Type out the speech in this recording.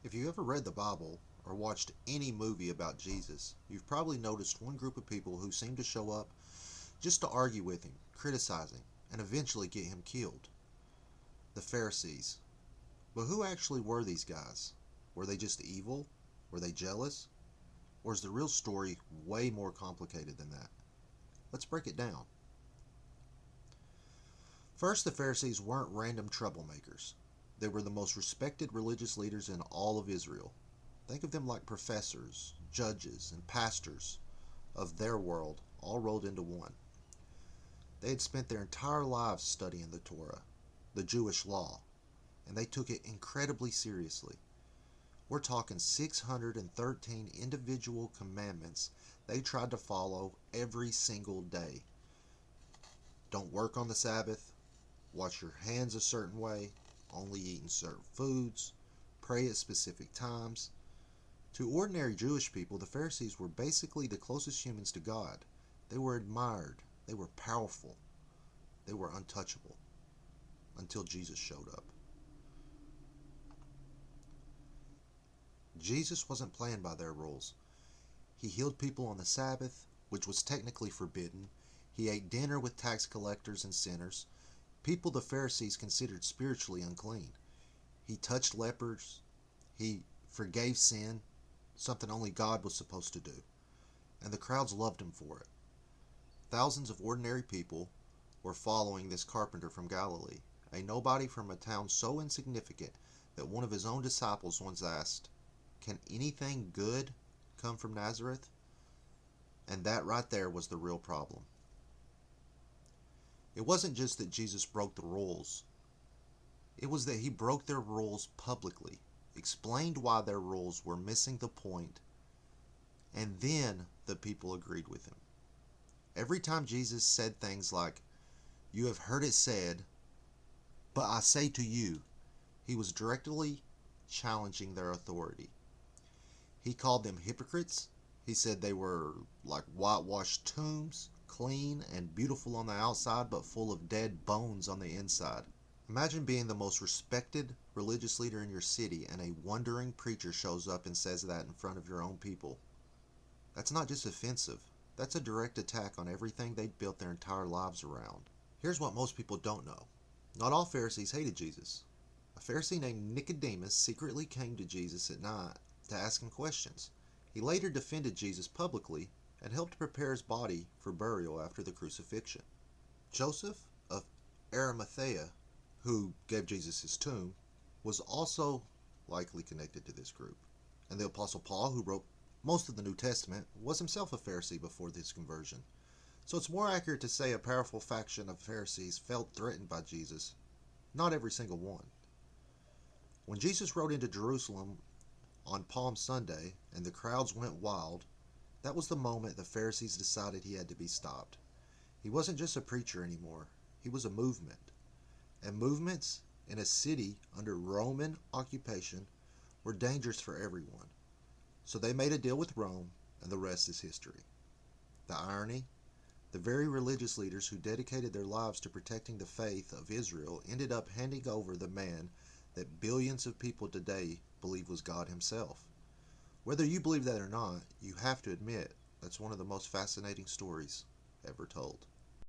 If you ever read the Bible or watched any movie about Jesus, you've probably noticed one group of people who seem to show up just to argue with him, criticize him, and eventually get him killed. The Pharisees. But who actually were these guys? Were they just evil? Were they jealous? Or is the real story way more complicated than that? Let's break it down. First, the Pharisees weren't random troublemakers. They were the most respected religious leaders in all of Israel. Think of them like professors, judges, and pastors of their world, all rolled into one. They had spent their entire lives studying the Torah, the Jewish law, and they took it incredibly seriously. We're talking 613 individual commandments they tried to follow every single day. Don't work on the Sabbath, wash your hands a certain way, only eating certain foods, pray at specific times. To ordinary Jewish people, the Pharisees were basically the closest humans to God. They were admired, they were powerful, they were untouchable, until Jesus showed up. Jesus wasn't playing by their rules. He healed people on the Sabbath, which was technically forbidden. He ate dinner with tax collectors and sinners, people the Pharisees considered spiritually unclean. He touched lepers. He forgave sin, something only God was supposed to do. And the crowds loved him for it. Thousands of ordinary people were following this carpenter from Galilee, a nobody from a town so insignificant that one of his own disciples once asked, "Can anything good come from Nazareth?" And that right there was the real problem. It wasn't just that Jesus broke the rules. It was that he broke their rules publicly, explained why their rules were missing the point, and then the people agreed with him. Every time Jesus said things like, "You have heard it said, but I say to you," he was directly challenging their authority. He called them hypocrites. He said they were like whitewashed tombs, clean and beautiful on the outside, but full of dead bones on the inside. Imagine being the most respected religious leader in your city and a wandering preacher shows up and says that in front of your own people. That's not just offensive. That's a direct attack on everything they'd built their entire lives around. Here's what most people don't know. Not all Pharisees hated Jesus. A Pharisee named Nicodemus secretly came to Jesus at night to ask him questions. He later defended Jesus publicly and helped prepare his body for burial after the crucifixion. Joseph of Arimathea, who gave Jesus his tomb, was also likely connected to this group. And the Apostle Paul, who wrote most of the New Testament, was himself a Pharisee before this conversion. So it's more accurate to say a powerful faction of Pharisees felt threatened by Jesus, not every single one. When Jesus rode into Jerusalem on Palm Sunday and the crowds went wild, that was the moment the Pharisees decided he had to be stopped. He wasn't just a preacher anymore, he was a movement. And movements in a city under Roman occupation were dangerous for everyone. So they made a deal with Rome, and the rest is history. The irony? The very religious leaders who dedicated their lives to protecting the faith of Israel ended up handing over the man that billions of people today believe was God himself. Whether you believe that or not, you have to admit that's one of the most fascinating stories ever told.